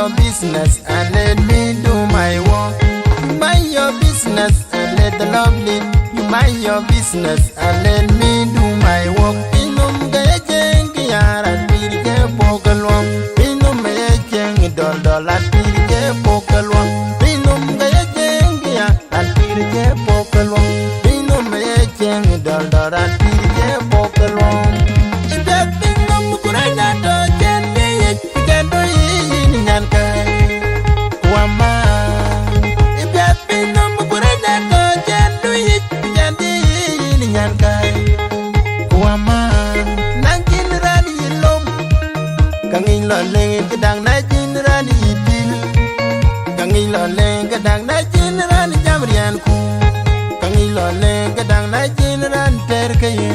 your business and let me do my work. You mind your business and let the love lead. You mind your business and let me do my work. Pinum gaya jengi yaran pirike pokalwam. Pinum gaya jengi dol at pirike pokalwam. Pinum gaya jengi yaran pirike pokalwam. Pinum gaya jengi dol at pirike pokalwam. Ibat pinum kurana do jengi pikendo yini nyankai. Wama. Ibat pinum kurana do jengi pikendo yini nyankai. Wama. Nangkin rani lom. Kangin lo leng kedang na jin rani idil. Kangin lo leng kedang na jin rani jamrian ku. Kangin lo leng kedang na jin rani terkaya.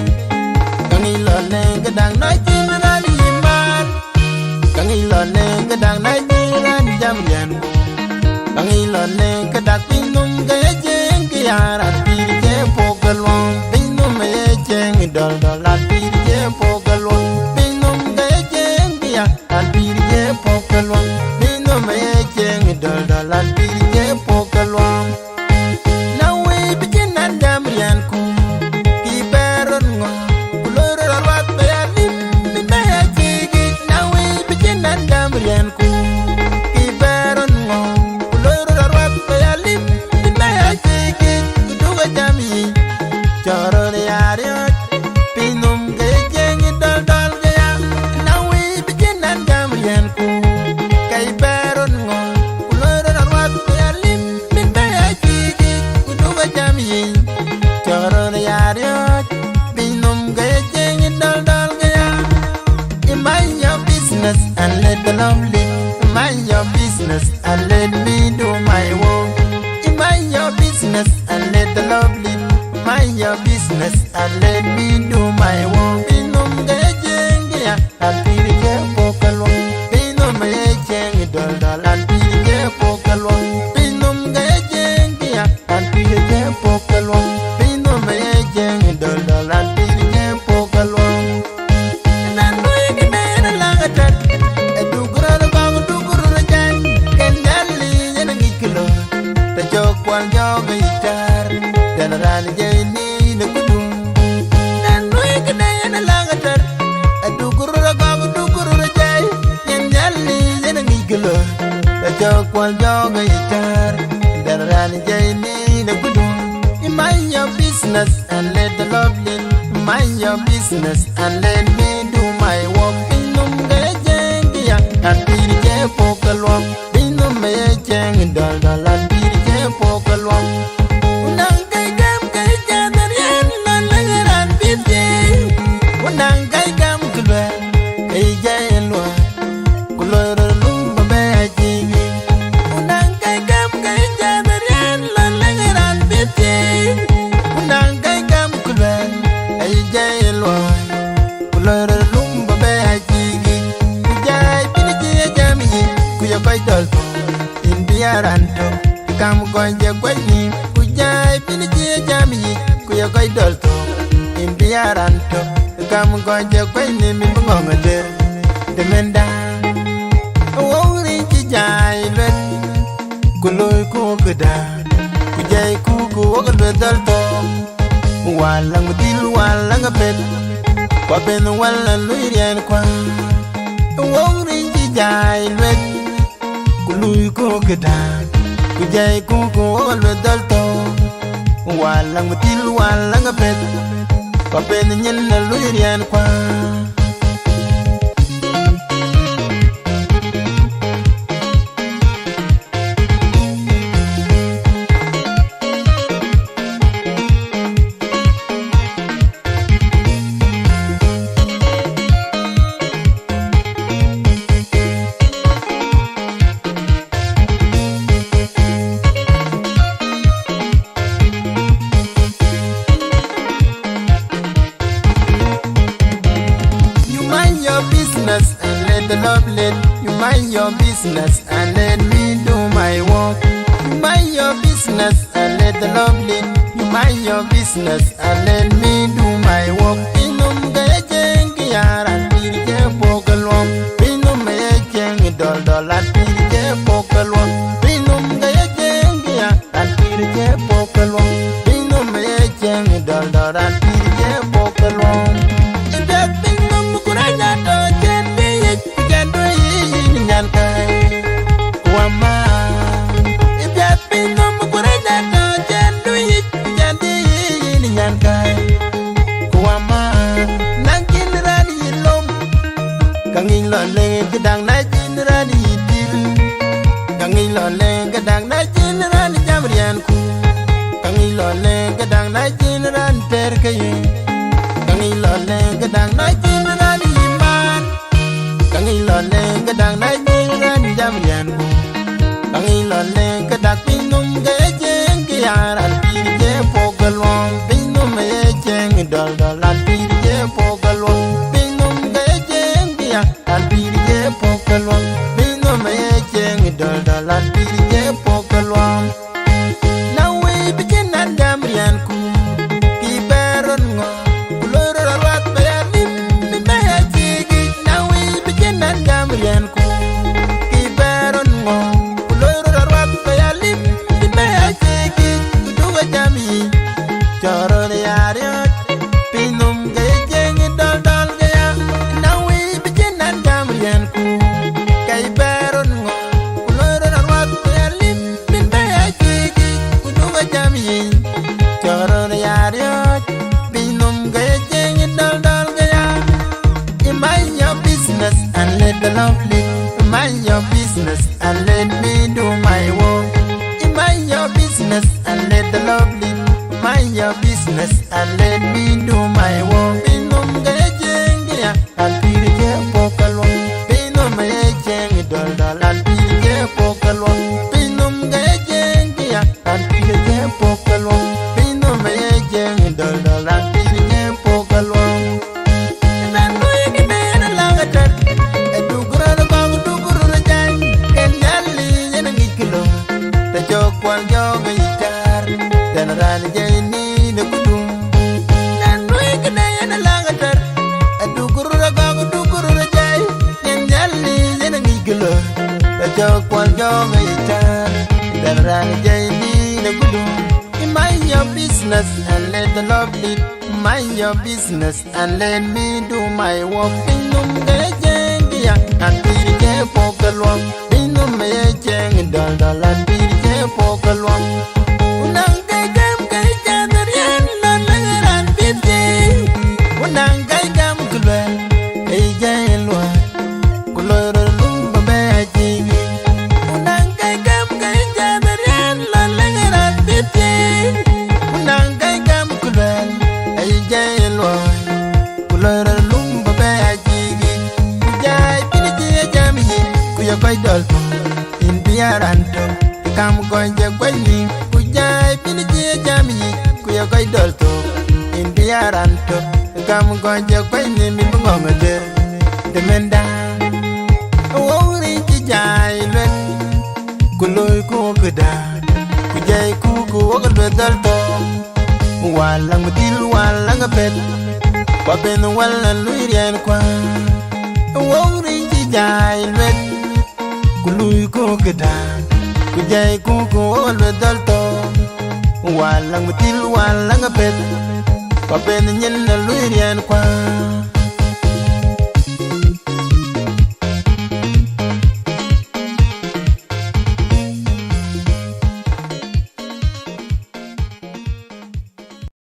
Kangin lo leng kedang na jin rani iman. Kangin lo leng kedang na jin rani jamrian ku. Kangin lo leng kedak pinum gaya jeng kiaran piri je pokalwang. Pinum gaya jeng dol at piri je pokalwang. Pinum gaya jeng kiaran piri je pokalwang. Pinum gaya jeng dol at piri je pokalwang. Now we begin and jamrian ku. Kiberon ngo kuloro rawat bayalim bimaya jigi. Now we begin and jamrian ku. Kiberon ngo kuloro rawat bayalim bimaya jigi. Kuduga jami choro de ariot. Pinum gaya jeng dol gaya. Now we begin and jamrian ku. Kiberon ngo kuloro rawat bayalim bimaya jigi. Kuduga jami choro de ariot. Pinum gaya jeng dol gaya. Mind your business and let the love lead. Mind your business and let me do my work. Mind your business and let the love lead. Mind your business and let me do my work. Pinum gaya jeng gaya at pirike pokalwang. Pinum gaya jeng dol at pirike pokalwang. Pinum gaya jeng gaya at pirike pokalwang. Pinum gaya jeng dol at pirike pokalwang. Nanoy kinena langatat. Edugura bang dugura jan. Kendali yanang ikilo. Tajokwal joga itar. Dalaran jayni nakudum. Nanoy kinena langatat. Edugura bang dugura jay. Kendali yanang ikilo. Tajokwal joga itar. Dalaran jayni nakudum. Mind your business and let the love lead. Mind your business and let me do my work. Pinum gaya jeng gaya at pirike pokalwang. Pinum gaya jeng dol at pirike pokalwang. Unang kay gam kay jadarian lan langaran pirje. Unang kay gam kulwa kay jayan lwa kuloro lumba baya jigi. Unang kay gam kay jadarian lan langaran pirje. Unang kay gam kulwa kay jayan lwa kuloro lumba baya jigi. Kujay pinije jami kuya koy dol indiaran to kam gonje kwani. Kujay pinije jami kuya koy dol to indiaran to kam gonje kwani min bonga der demenda. Wori jay len kuloy ko gada. Kujay ku wogal dol to walang dil walang pet. Kwa ben wala luirian kwa. Wori jay len kuloy ko gada. Kujay ku wogal dol to walang dil walang pet. Kwa ben nyen luirian kwa. mind your business and let me do my work. You mind your business and let the love lead. You mind your business and let me do my work. Pinum gaya jengi yaran pirike pokalom. Pinum gaya jengi dol at pirike pokalong pino me cheng dal daran pirje pokalong idat pino mukuranya to chen be gando yin nyan kai wama idat pino mukuranya to chen du gando yin nyan kai wama nangin rani lom kangin lo le gedang na jin rani dil kangin lo le gedang na jin rani jamrian ku kangin lo le gedang na jin ran ter kaye kangin lo le gedang na jin rani iman kangin lo le gedang na jin ran jamrian ku kangin lo le gedak pinum ge jeng ke aral pirje pokalong pinum me jeng dal dalan pirje pokalong pinum ge jeng ke aral pirje pokalong pinum me jeng dal dalan pirje pokalong nawe bijenan jamrian ku ki beron ngo kulor rat bayalim mi maya jigi nawe bijenan jamrian ku ki beron ngo kulor rat bayalim mi maya jigi duga jami choro yariot pinum ge jeng dal dal gaya nawe bijenan jamrian ku kai beron ngo kulor rat bayalim mi maya jigi duga jami choro yariot pinum ge jeng dal dal gaya mind your business and let the love lead. Mind your business and let me do my work. Mind your business and let the love lead. Mind your business and let me do my work. Pinum ge jeng ya al pirje pokalong. Pinum ge jeng dal dal al pirje pokalong. Pinum ge jeng ya al pirje pokalong. Pinum ge jeng dal dal al pirje pokalong. Kwal joga itar dan ran jeni ne kudum dan noy kena yana langatar adugur jai yen jalli yen ngigelo da kwal joga itar dan ran jeni ne kudum mind your business and let the love lead. Mind your business and let me do my work. Pinum ge jeng ya an pirje pokalong pinum me jeng dal dal an pirje pokalong unang kai gam kai jadarian non langaran pirje unang kai gam kulwe ei jai lwa kulor lum be jigi unang kai gam kai jadarian non langaran pirje unang kai gam kulwe ei jai lwa kulor lum be jigi jai pirje jami kuya kai dal in biaranto kam gonje gwani kujai pinje jami kuya kai dolto in biaranto kam gonje gwani mi ngongade demenda wori jai len kuloy ko keda kujai ku wogal dolto walang dil walang bet baben wala luirian kwa wori jai len kuloy ko keda kujai kuku olwe dalto walang mutil walang apet papen nyen na luirian kwa